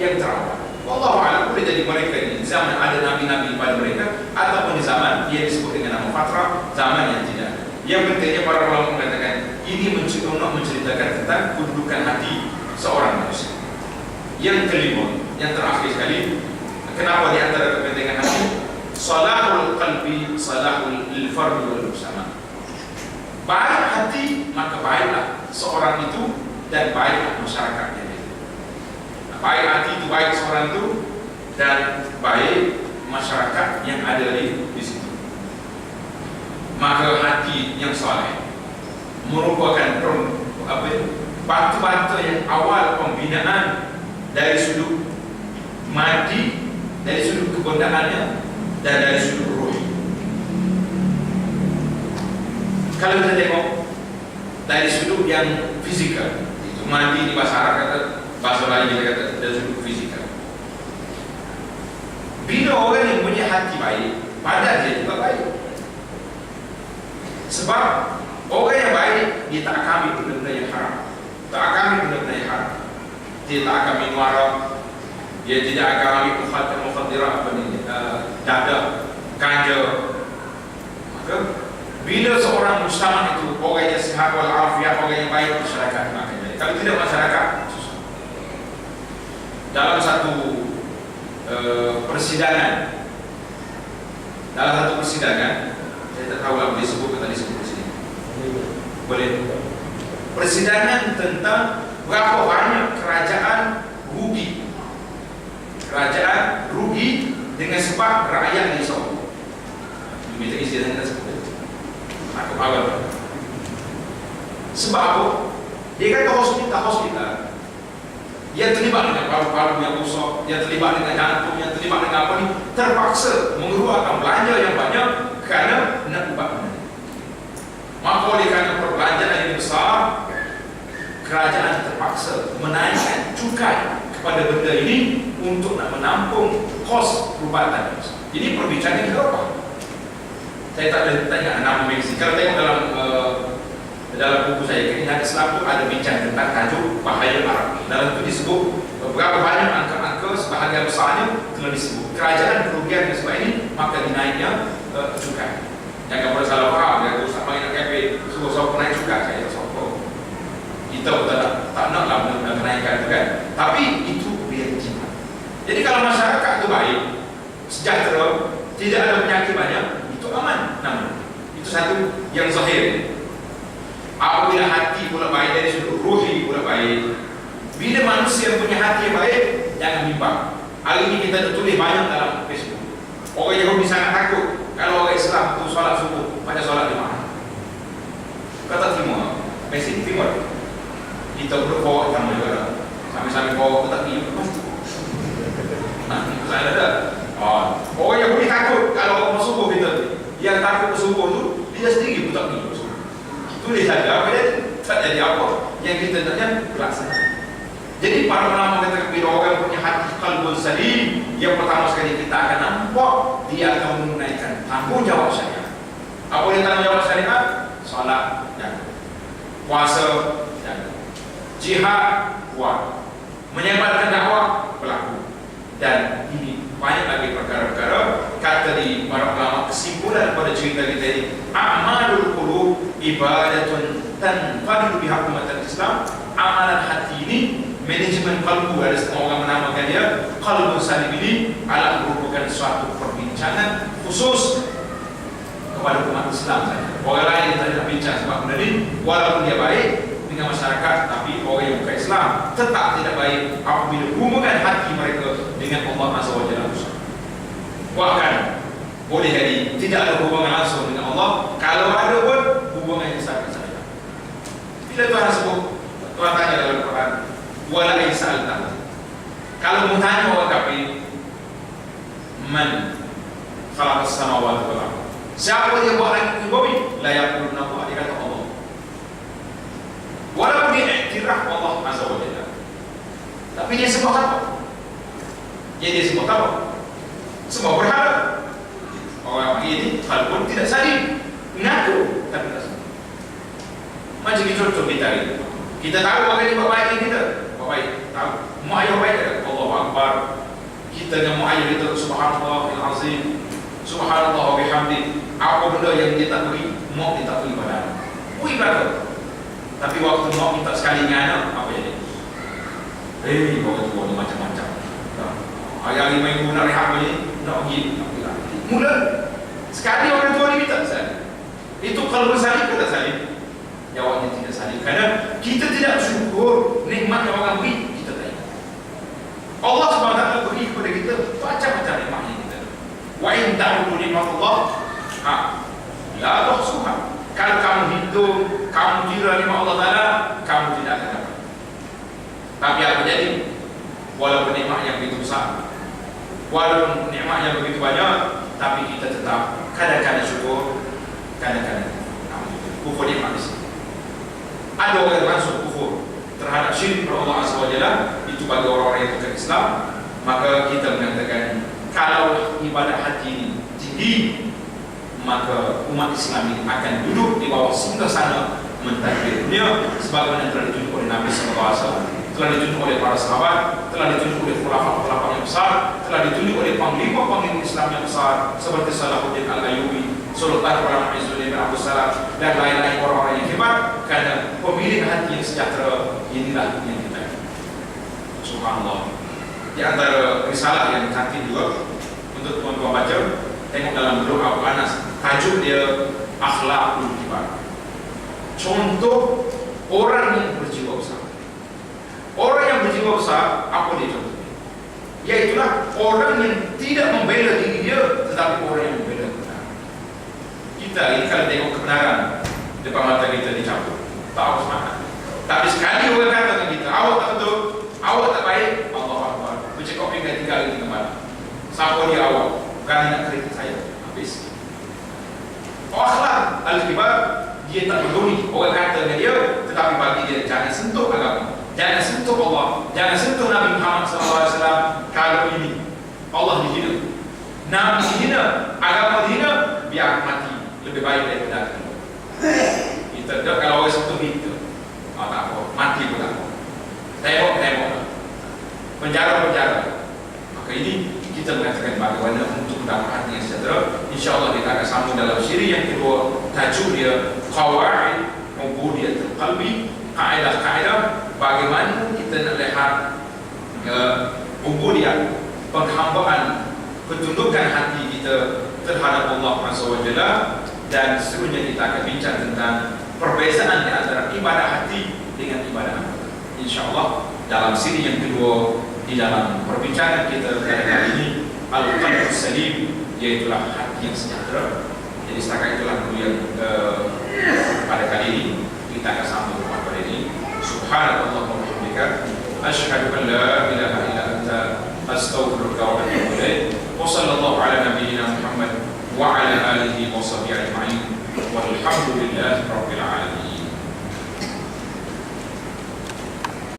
yang terawat. Wallahu a'lam, boleh jadi mereka ini zaman ada nabi-nabi pada mereka, ataupun di zaman yang disebut dengan nama fatrah, zaman yang tidak. Yang pentingnya para ulama mengatakan ini menceritakan tentang kedudukan hati seorang manusia. Yang kelima, yang terakhir sekali, kenapa di antara kepentingan hati? Salahul qalbi, salahul fardi wal mujtama. Baik hati, maka baiklah seorang itu dan baiklah masyarakatnya. Baik hati itu baik seorang itu dan baik masyarakat yang ada di situ. Maka hati yang saleh merupakan batu-batu yang awal pembinaan dari sudut madi, dari sudut kebendaannya, dan dari sudut ruh. Kalau kita tengok dari sudut yang fisikal, itu madi di bahasa Arab kata, bahasa lain kita kata dari sudut fisikal. Bila orang yang punya hati baik, badan dia juga baik. Sebab orang yang baik, dia tak akan ambil benda-benda yang haram, tak akan ambil benda-benda yang haram. Dia tak akan minum arak, dia tidak akan ambil mukhadirah, dadah, ganja. Maka bila seorang mujtama itu orang yang sihat wal afiat, orang yang baik, masyarakat akan baik. Kalau tidak, masyarakat susah. Dalam satu persidangan, saya tak tahu apa disebut atau tak disebut di sini. Boleh. Persidangan tentang berapa banyak kerajaan rugi. Kerajaan rugi dengan sebab rakyat risau. Minta isi dan kita sebut. Aku awal. Sebab apa? Dia kata hospital. Yang terlibat dengan paru-paru yang rosak, yang terlibat dengan jantung, yang terlibat dengan apa ni, terpaksa mengeluarkan belanja yang banyak kerana nak ubat benda. Maka oleh kerana perbelanjaan yang besar, kerajaan terpaksa menaikkan cukai kepada benda ini untuk nak menampung kos perubatan. Ini perbincangan ke apa? Saya tak ada tanya nama medis. Kalau tengok dalam buku saya, Keinginan Islam itu ada bincang tentang tajuk bahaya Arab. Dalam itu disebut berapa banyak angka-angka, sebahagian besarnya telah disebut kerajaan kerugian dan sebagainya, maka dinaiknya cukai. Jangan pada salah faham, dia tu sama nak kafir, suruh siapa naik cukai, saya siapa. Kita tak naklah benda kenaikan itu kan. Tapi itu biar jimat. Jadi kalau masyarakat itu baik, sejahtera, tidak ada penyakit banyak, itu aman namanya. Itu satu yang zahir. Apabila hati pula baik, dari sudut ruhi pula baik. Bila manusia punya hati yang baik, jangan bimbang. Hari ini kita tulis banyak dalam Facebook. Orang Yahudi sangat takut kalau orang Islam tu solat subuh, pada solat jemaah. Kata terima, mesej terima. Kita berdoa sama juga. Sambil-sambil bawa kita pergi pasti. Saya ada. Orang Yahudi takut kalau orang subuh kita. Yang takut subuh tu, dia sendiri pun tak pergi. Tulis saja, apa dia tak jadi apa. Yang kita tanya pelaksanaan. Jadi para ulama kata bila orang punya hati qalbun salim, yang pertama sekali kita akan nampak dia akan menunaikan tanggungjawab syariat. Apa dia tanggungjawab syariat? Salat dan puasa dan jihad kuat, menyebarkan dakwah berlaku. Dan ini banyak lagi perkara-perkara. Kata di para ulama, kesimpulan pada cerita kita ini, a'malul qulub ibadatun tanfadu biha umatul Islam. Amalan hati ini, manajemen kalbu, ada setengah orang menamakan dia qalbun salim, ini adalah merupakan suatu perbincangan khusus kepada umat Islam saja. Orang lain yang tidak bincang sebab benda ini, walaupun dia baik dengan masyarakat, tapi orang yang bukan Islam tetap tidak baik apabila hubungan hati mereka dengan Allah Azza wa Jalla. Bahkan boleh jadi tidak ada hubungan langsung dengan Allah. Kalau ada pun hubungan yang sangat saja. Bila Tuhan sebut, Tuhan tanya dalam Quran, wala isa'alta. Kalau bertanya orang kafir, man khalaqas samawati wal ardh, siapa yang buat langit dan bumi? La yaquluna Allah, dia kata Allah. Walaupun dia iktiraf Allah Azza wa Jalla, tapi dia sebut apa? Dia sebut apa? Semua berharap. Orang ini kalau pun tidak saling mengaku, tapi tak saling. Macam contoh kita ini, kita tahu orang ini buat baik kita, Buat baik, tahu. Mak ayah baik ada. Allahu Akbar. Kita dengan mak ayah kita subhanallahil azim. Subhanallah wa bihamdi. Apa benda yang dia tak beri, mak dia tak beri pada anak. Ibadah. Tapi waktu mak minta sekali dengan anak, apa jadi? Bawa tua ni macam-macam. Hari-hari main guna rehat ni, nak pergi, nak pergi. Mula sekali orang tua ni minta salib. Itu kalau bersalib ke tak salib? Jawabnya tidak salib. Kerana kita tidak bersyukur nikmat yang orang beri, kita tak ingat. Allah SWT beri kepada kita macam-macam nikmat yang kita. Wa in ta'udu nikmatullah la tuhsuha. Kalau kamu hitung, kamu kira nikmat Allah Ta'ala, kamu tidak akan dapat. Tapi apa jadi? Walaupun nikmat yang begitu besar, walaupun nikmat yang begitu banyak, tapi kita tetap kadang-kadang syukur, kadang-kadang kufur nikmat di sini. Ada orang yang masuk kufur terhadap syirik kepada Allah Azza wa Jalla, itu bagi orang-orang yang bukan Islam. Maka kita mengatakan, kalau ibadah hati ini tinggi, maka umat Islam ini akan duduk di bawah singgasana mentadbir dunia, sebagaimana telah ditunjuk oleh Nabi SAW, telah ditunjuk oleh para sahabat, telah ditunjuk oleh khulafah-khulafah yang besar, telah ditunjuk oleh panglima-panglima Islam yang besar seperti Salahuddin Al-Ayyubi, Sultan Ulama Izzuddin bin Abdul Salam, dan lain-lain orang-orang yang hebat. Karena pemilik hati yang sejahtera inilah yang kita. Subhanallah. Di antara risalah yang cantik juga untuk tuan-tuan baca, tengok dalam doa Anas, tajuk dia Akhlaqul Kibar. Contoh orang yang berjiwa besar. Orang yang berjiwa besar, apa dia contohnya? Iaitulah orang yang tidak membela diri dia, tetapi orang yang membela kebenaran. Kita ini kalau tengok kebenaran depan mata kita dicabut, tak apa semangat. Tapi sekali orang kata dengan kita, awak tak betul, awak tak baik, Allah Akbar, bercakap dengan 3 kali kembali. Siapa dia awak? Bukan nak kritik saya. Habis. Akhlaq al-kibar, dia tak peduli orang kata dengan dia, tetapi bagi dia jangan sentuh agama, jangan sentuh Allah, jangan sentuh Nabi Muhammad SAW. Kalau ini Allah dihina, Nabi dihina, agama dihina, biar mati lebih baik daripada kita. Tak, kalau orang sentuh kita, tak apa, mati pun tak apa. Tengok penjara. Maka ini kita mengatakan bagaimana untuk mendapat hati yang sejahtera. InsyaAllah kita akan sambung dalam siri yang kedua. Tajuk dia Qawaid Ubudiyatul Qalbi, kaedah-kaedah bagaimana kita nak lihat ubudiyah, penghambaan, ketundukan hati kita terhadap Allah SWT. Dan seterusnya kita akan bincang tentang perbezaan di antara ibadah hati dengan ibadah anggota. InsyaAllah dalam siri yang kedua di dalam perbincangan kita pada kali ini, Al-Qalbus Salim, iaitulah hati yang sejahtera. Jadi setakat itulah dulu yang pada kali ini kita akan sambung pada ini. Subhanallah wa bihamdika, asyhadu an la ilaha illa anta, astaghfiruka wa atubu ilaik. Wa sallallahu ala nabiyyina Muhammad wa ala alihi wa sahbihi ajma'in. Walhamdulillahi rabbil alamin.